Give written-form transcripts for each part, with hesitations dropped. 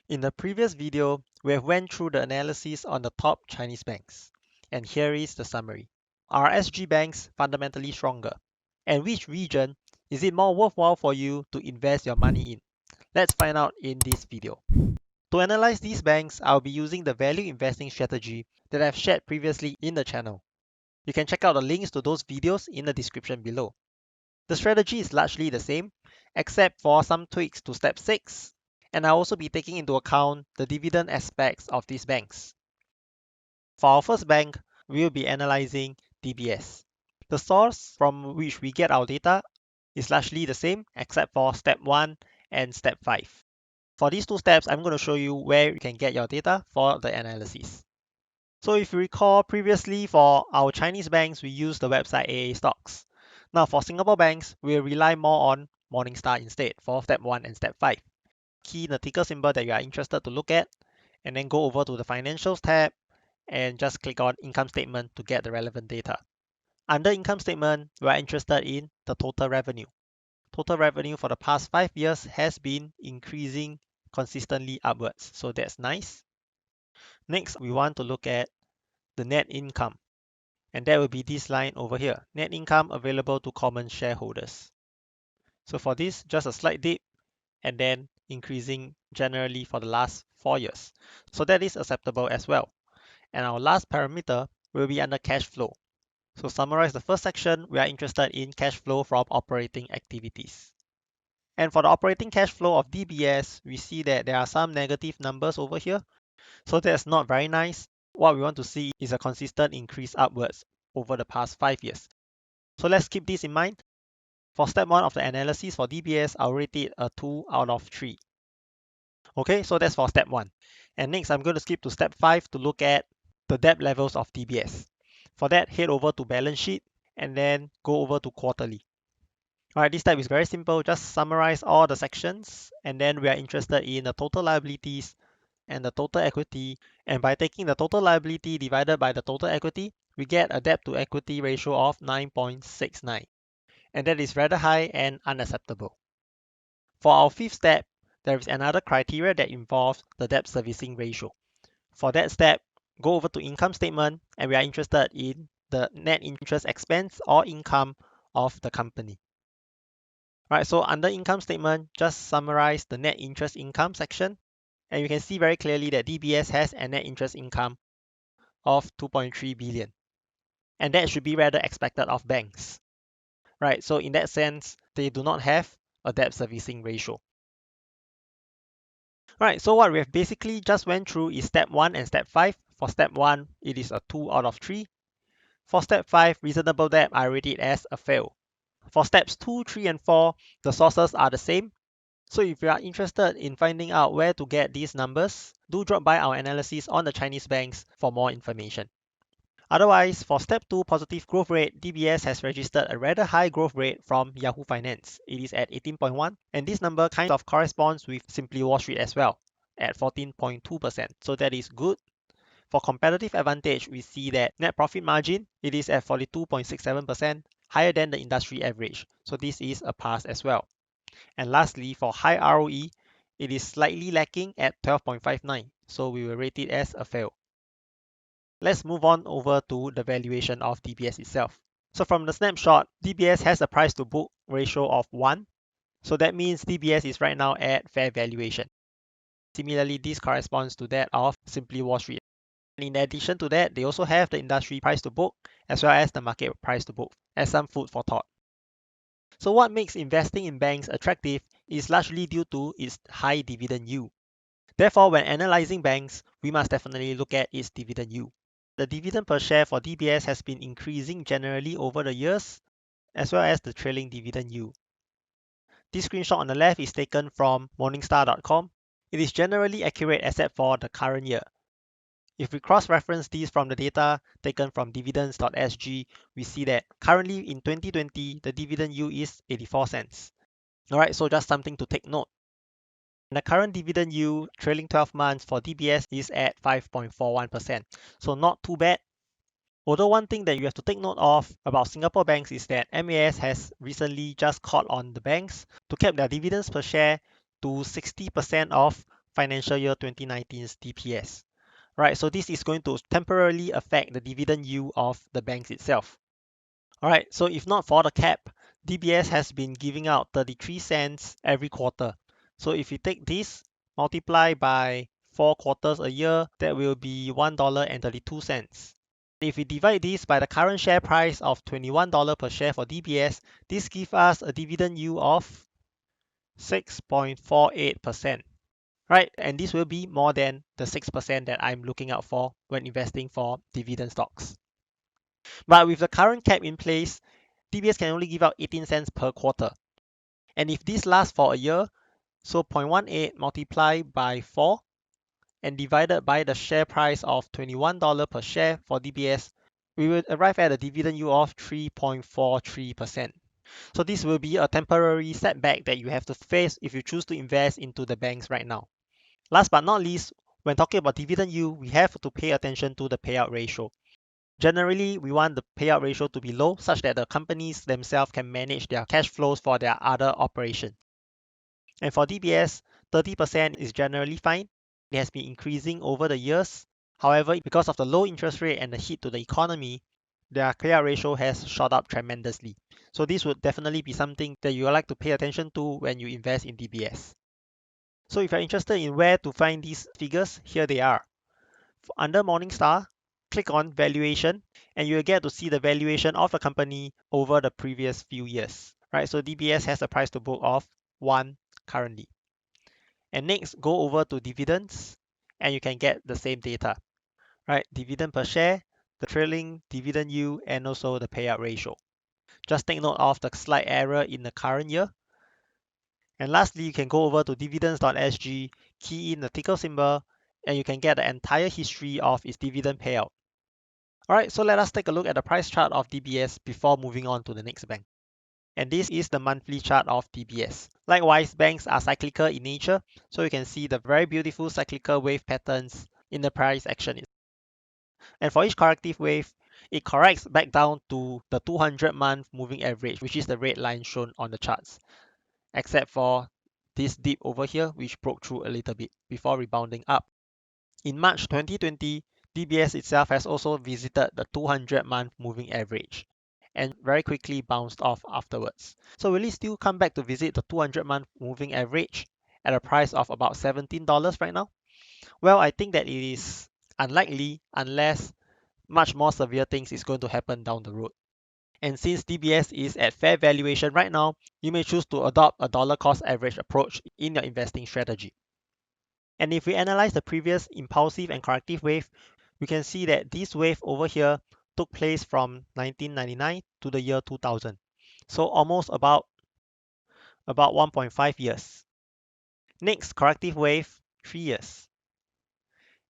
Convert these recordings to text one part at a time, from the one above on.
In the previous video, we have went through the analysis on the top Chinese banks. And here is the summary. Are SG banks fundamentally stronger? And which region is it more worthwhile for you to invest your money in? Let's find out in this video. To analyze these banks, I'll be using the value investing strategy that I've shared previously in the channel. You can check out the links to those videos in the description below. The strategy is largely the same, except for some tweaks to step 6, and I'll also be taking into account the dividend aspects of these banks. For our first bank, we will be analyzing DBS. The source from which we get our data is largely the same, except for step 1 and step 5. For these two steps, I'm going to show you where you can get your data for the analysis. So if you recall previously for our Chinese banks, we use the website AA Stocks. Now for Singapore banks, we'll rely more on Morningstar instead for step 1 and step 5. Key the ticker symbol that you are interested to look at, and then go over to the financials tab and just click on income statement to get the relevant data. Under income statement, we are interested in the total revenue. Total revenue for the past 5 years has been increasing consistently upwards, so that's nice. Next, we want to look at the net income, and that will be this line over here, net income available to common shareholders. So for this, just a slight dip and then increasing generally for the last 4 years. So that is acceptable as well. And our last parameter will be under cash flow. So summarize the first section, we are interested in cash flow from operating activities. And for the operating cash flow of DBS, we see that there are some negative numbers over here. So that's not very nice. What we want to see is a consistent increase upwards over the past 5 years. So let's keep this in mind. For step 1 of the analysis for DBS, I'll rate it a 2 out of 3. Okay, so that's for step 1. And next, I'm going to skip to step 5 to look at the debt levels of DBS. For that, head over to balance sheet and then go over to quarterly. Alright, this step is very simple. Just summarize all the sections, and then we are interested in the total liabilities and the total equity. And by taking the total liability divided by the total equity, we get a debt to equity ratio of 9.69. And that is rather high and unacceptable. For our fifth step, there is another criteria that involves the debt servicing ratio. For that step, go over to income statement, and we are interested in the net interest expense or income of the company. Right, so under income statement, just summarize the net interest income section, and you can see very clearly that DBS has a net interest income of 2.3 billion. And that should be rather expected of banks. Right, so in that sense, they do not have a debt servicing ratio. Right, so what we have basically just went through is step 1 and step 5. For step 1, it is a 2 out of 3. For step 5, reasonable debt, I rate it as a fail. For steps 2, 3, and 4, the sources are the same. So if you are interested in finding out where to get these numbers, do drop by our analysis on the Chinese banks for more information. Otherwise, for step 2 positive growth rate, DBS has registered a rather high growth rate from Yahoo Finance. It is at 18.1, and this number kind of corresponds with Simply Wall Street as well, at 14.2%. So that is good. For competitive advantage, we see that net profit margin, it is at 42.67%, higher than the industry average. So this is a pass as well. And lastly, for high ROE, it is slightly lacking at 12.59. So we will rate it as a fail. Let's move on over to the valuation of DBS itself. So from the snapshot, DBS has a price to book ratio of 1. So that means DBS is right now at fair valuation. Similarly, this corresponds to that of Simply Wall Street. In addition to that, they also have the industry price to book as well as the market price to book as some food for thought. So what makes investing in banks attractive is largely due to its high dividend yield. Therefore, when analyzing banks, we must definitely look at its dividend yield. The dividend per share for DBS has been increasing generally over the years, as well as the trailing dividend yield. This screenshot on the left is taken from Morningstar.com. It is generally accurate except for the current year. If we cross-reference these from the data taken from dividends.sg, we see that currently in 2020, the dividend yield is 84 cents. Alright, so just something to take note. The current dividend yield trailing 12 months for DBS is at 5.41%, so not too bad. Although one thing that you have to take note of about Singapore banks is that MAS has recently just called on the banks to cap their dividends per share to 60% of financial year 2019's DPS. Right, so this is going to temporarily affect the dividend yield of the banks itself. Alright, so if not for the cap, DBS has been giving out 33 cents every quarter. So if you take this, multiply by 4 quarters a year, that will be $1.32. If we divide this by the current share price of $21 per share for DBS, this gives us a dividend yield of 6.48%. Right, and this will be more than the 6% that I'm looking out for when investing for dividend stocks. But with the current cap in place, DBS can only give out 18 cents per quarter. And if this lasts for a year, so 0.18 multiplied by 4 and divided by the share price of $21 per share for DBS, we will arrive at a dividend yield of 3.43%. So this will be a temporary setback that you have to face if you choose to invest into the banks right now. Last but not least, when talking about dividend yield, we have to pay attention to the payout ratio. Generally, we want the payout ratio to be low such that the companies themselves can manage their cash flows for their other operations. And for DBS, 30% is generally fine. It has been increasing over the years. However, because of the low interest rate and the hit to the economy, their payout ratio has shot up tremendously. So this would definitely be something that you would like to pay attention to when you invest in DBS. So if you're interested in where to find these figures, here they are. Under Morningstar, click on valuation and you'll get to see the valuation of the company over the previous few years. Right, so DBS has a price to book of 1 currently. And next, go over to dividends and you can get the same data. Right, dividend per share, the trailing dividend yield, and also the payout ratio. Just take note of the slight error in the current year. And lastly, you can go over to dividends.sg, key in the ticker symbol, and you can get the entire history of its dividend payout. Alright, so let us take a look at the price chart of DBS before moving on to the next bank. And this is the monthly chart of DBS. Likewise, banks are cyclical in nature, so you can see the very beautiful cyclical wave patterns in the price action. And for each corrective wave, it corrects back down to the 200-month moving average, which is the red line shown on the charts, except for this dip over here, which broke through a little bit before rebounding up. In March 2020, DBS itself has also visited the 200-month moving average and very quickly bounced off afterwards. So will it still come back to visit the 200-month moving average at a price of about $17 right now? Well, I think that it is unlikely unless much more severe things is going to happen down the road. And since DBS is at fair valuation right now, you may choose to adopt a dollar cost average approach in your investing strategy. And if we analyze the previous impulsive and corrective wave, we can see that this wave over here took place from 1999 to the year 2000. So almost about 1.5 years. Next corrective wave, 3 years.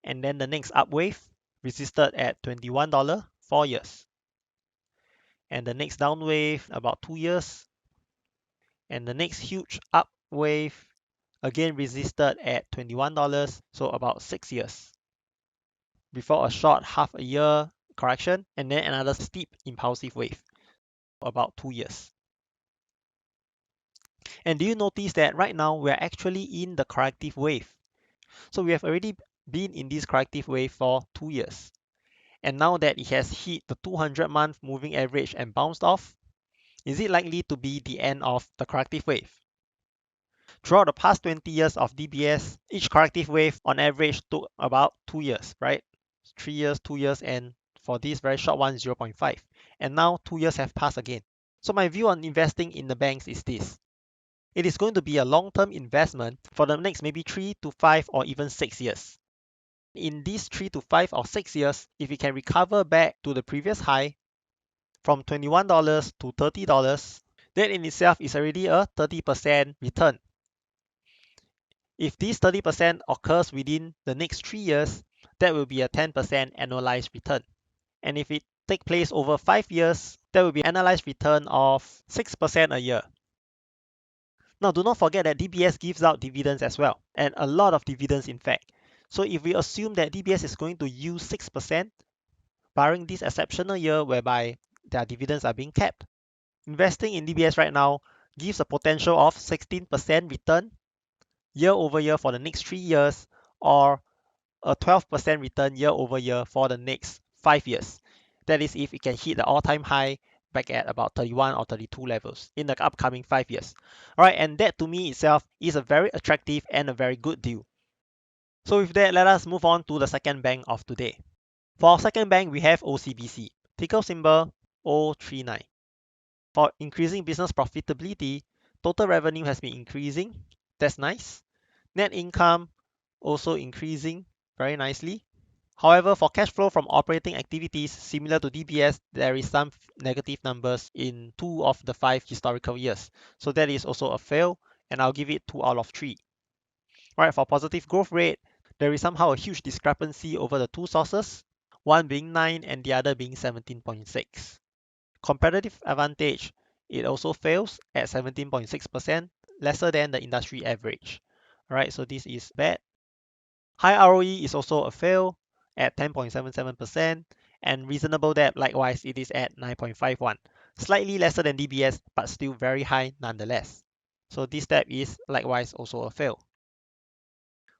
And then the next up wave resisted at $21, 4 years. And the next down wave, about 2 years. And the next huge up wave again resisted at $21, so about 6 years. Before a short half a year correction, and then another steep impulsive wave, about 2 years. And do you notice that right now we're actually in the corrective wave? So we have already been in this corrective wave for 2 years. And now that it has hit the 200-month moving average and bounced off, is it likely to be the end of the corrective wave? Throughout the past 20 years of DBS, each corrective wave on average took about 2 years, right? 3 years, 2 years, and for this very short one, 0.5. And now 2 years have passed again. So my view on investing in the banks is this. It is going to be a long-term investment for the next maybe 3 to 5 or even 6 years. In these 3 to 5 or 6 years, if we can recover back to the previous high from $21 to $30, that in itself is already a 30% return. If this 30% occurs within the next 3 years, that will be a 10% annualized return. And if it takes place over 5 years, that will be an annualized return of 6% a year. Now, do not forget that DBS gives out dividends as well, and a lot of dividends in fact. So if we assume that DBS is going to yield 6%, barring this exceptional year whereby their dividends are being capped, investing in DBS right now gives a potential of 16% return year over year for the next 3 years, or a 12% return year over year for the next 5 years. That is if it can hit the all-time high back at about 31 or 32 levels in the upcoming 5 years. All right, and that to me itself is a very attractive and a very good deal. So with that, let us move on to the second bank of today. For our second bank, we have OCBC, ticker symbol O39. For increasing business profitability, total revenue has been increasing. That's nice. Net income also increasing very nicely. However, for cash flow from operating activities, similar to DBS, there is some negative numbers in 2 of the 5 historical years. So that is also a fail, and I'll give it 2 out of 3. Right, for positive growth rate, there is somehow a huge discrepancy over the two sources, one being 9 and the other being 17.6. Competitive advantage, it also fails at 17.6%, lesser than the industry average. Alright, so this is bad. High ROE is also a fail at 10.77%, and reasonable debt, likewise, it is at 9.51. Slightly lesser than DBS, but still very high nonetheless. So this debt is likewise also a fail.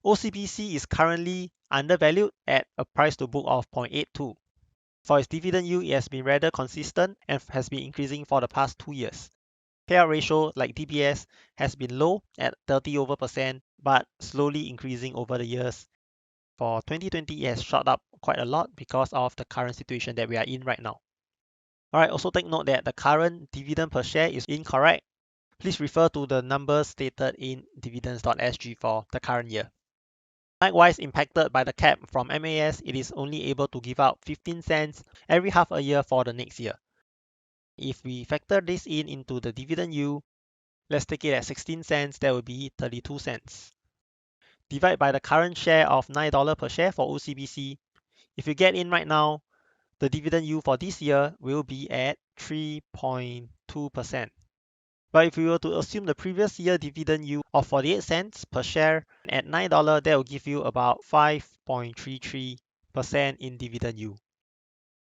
OCBC is currently undervalued at a price to book of 0.82. For its dividend yield, it has been rather consistent and has been increasing for the past 2 years. Payout ratio, like DBS, has been low at 30%, but slowly increasing over the years. For 2020, it has shot up quite a lot because of the current situation that we are in right now. Alright, also take note that the current dividend per share is incorrect. Please refer to the numbers stated in dividends.sg for the current year. Likewise, impacted by the cap from MAS, it is only able to give out 15 cents every half a year for the next year. If we factor this in into the dividend yield, let's take it at 16 cents, that would be 32 cents. Divide by the current share of $9 per share for OCBC. If you get in right now, the dividend yield for this year will be at 3.2%. But if we were to assume the previous year dividend yield of 48 cents per share at $9, that will give you about 5.33% in dividend yield.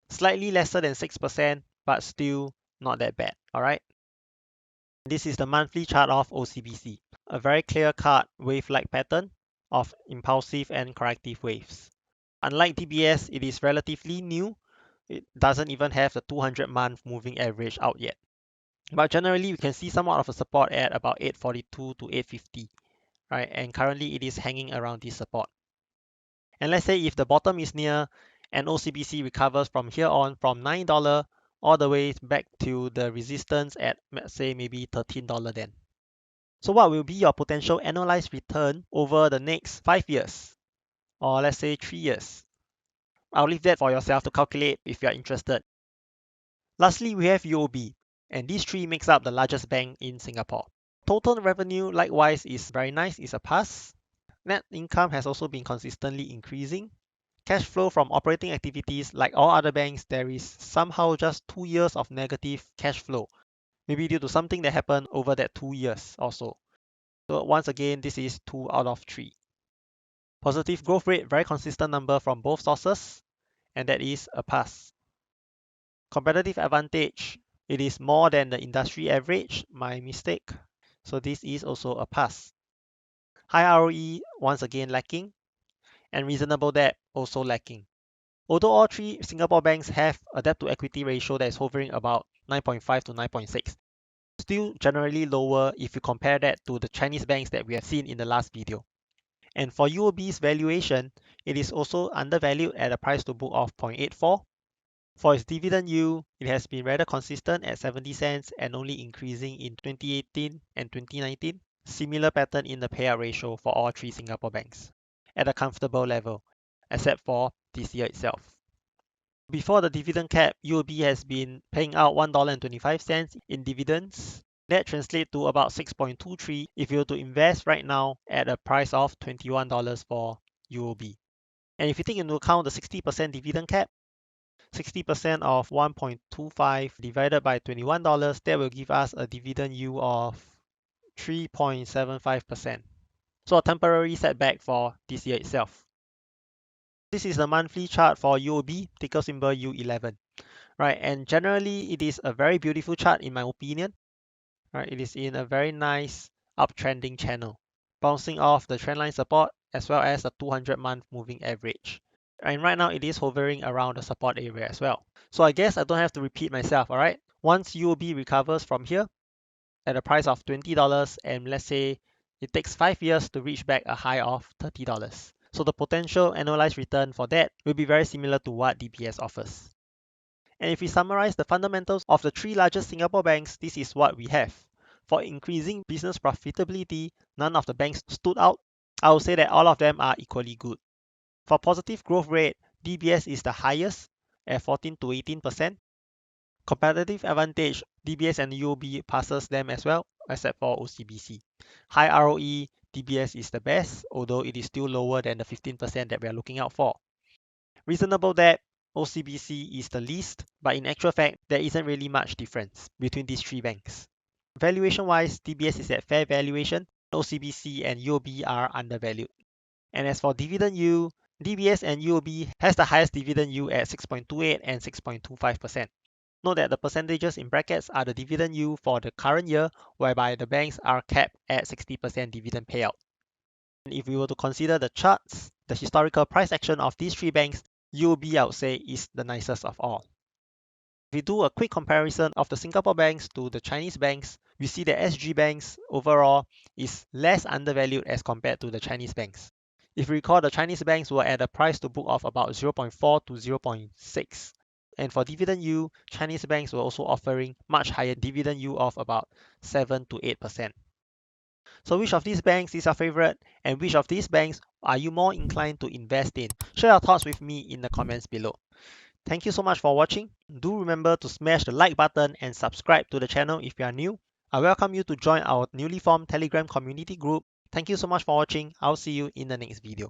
Slightly lesser than 6%, but still not that bad, alright? This is the monthly chart of OCBC, a very clear-cut wave-like pattern of impulsive and corrective waves. Unlike DBS, it is relatively new. It doesn't even have the 200-month moving average out yet. But generally, we can see somewhat of a support at about 842 to 850, right? And currently, it is hanging around this support. And let's say if the bottom is near and OCBC recovers from here on from $9 all the way back to the resistance at, let's say, maybe $13 then. So what will be your potential annualized return over the next 5 years? Or let's say 3 years? I'll leave that for yourself to calculate if you are interested. Lastly, we have UOB, and these three makes up the largest bank in Singapore. Total revenue, likewise, is very nice, is a pass. Net income has also been consistently increasing. Cash flow from operating activities, like all other banks, there is somehow just 2 years of negative cash flow, maybe due to something that happened over that 2 years or so. So once again, this is 2 out of 3. Positive growth rate, very consistent number from both sources, and that is a pass. Competitive advantage, it is more than the industry average, my mistake. So this is also a pass. High ROE, once again lacking, and reasonable debt, also lacking. Although all three Singapore banks have a debt to equity ratio that is hovering about 9.5 to 9.6, still generally lower if you compare that to the Chinese banks that we have seen in the last video. And for UOB's valuation, it is also undervalued at a price to book of 0.84. For its dividend yield, it has been rather consistent at 70 cents and only increasing in 2018 and 2019. Similar pattern in the payout ratio for all three Singapore banks, at a comfortable level, except for this year itself. Before the dividend cap, UOB has been paying out $1.25 in dividends. That translates to about 6.23 if you were to invest right now at a price of $21 for UOB. And if you take into account the 60% dividend cap, 60% of 1.25 divided by $21, that will give us a dividend yield of 3.75%. So a temporary setback for this year itself. This is the monthly chart for UOB, ticker symbol U11. Right, and generally it is a very beautiful chart in my opinion. Right, it is in a very nice uptrending channel. bouncing off the trendline support as well as the 200-month moving average. And right now it is hovering around the support area as well. So I guess I don't have to repeat myself, alright? Once UOB recovers from here at a price of $20 and let's say it takes 5 years to reach back a high of $30. So the potential annualized return for that will be very similar to what DBS offers. And if we summarize the fundamentals of the three largest Singapore banks, this is what we have. For increasing business profitability, none of the banks stood out. I would say that all of them are equally good. For positive growth rate, DBS is the highest at 14 to 18%. Competitive advantage, DBS and UOB passes them as well, except for OCBC. High ROE, DBS is the best, although it is still lower than the 15% that we are looking out for. Reasonable debt, OCBC is the least, but in actual fact, there isn't really much difference between these three banks. Valuation-wise, DBS is at fair valuation, OCBC and UOB are undervalued. And as for dividend yield, DBS and UOB has the highest dividend yield at 6.28 and 6.25%. Note that the percentages in brackets are the dividend yield for the current year, whereby the banks are capped at 60% dividend payout. And if we were to consider the charts, the historical price action of these three banks, UOB I would say is the nicest of all. If we do a quick comparison of the Singapore banks to the Chinese banks, we see that SG banks overall is less undervalued as compared to the Chinese banks. If you recall, the Chinese banks were at a price to book of about 0.4 to 0.6. And for dividend yield, Chinese banks were also offering much higher dividend yield of about 7 to 8%. So which of these banks is your favorite, and which of these banks are you more inclined to invest in? Share your thoughts with me in the comments below. Thank you so much for watching. Do remember to smash the like button and subscribe to the channel if you are new. I welcome you to join our newly formed Telegram community group. Thank you so much for watching. I'll see you in the next video.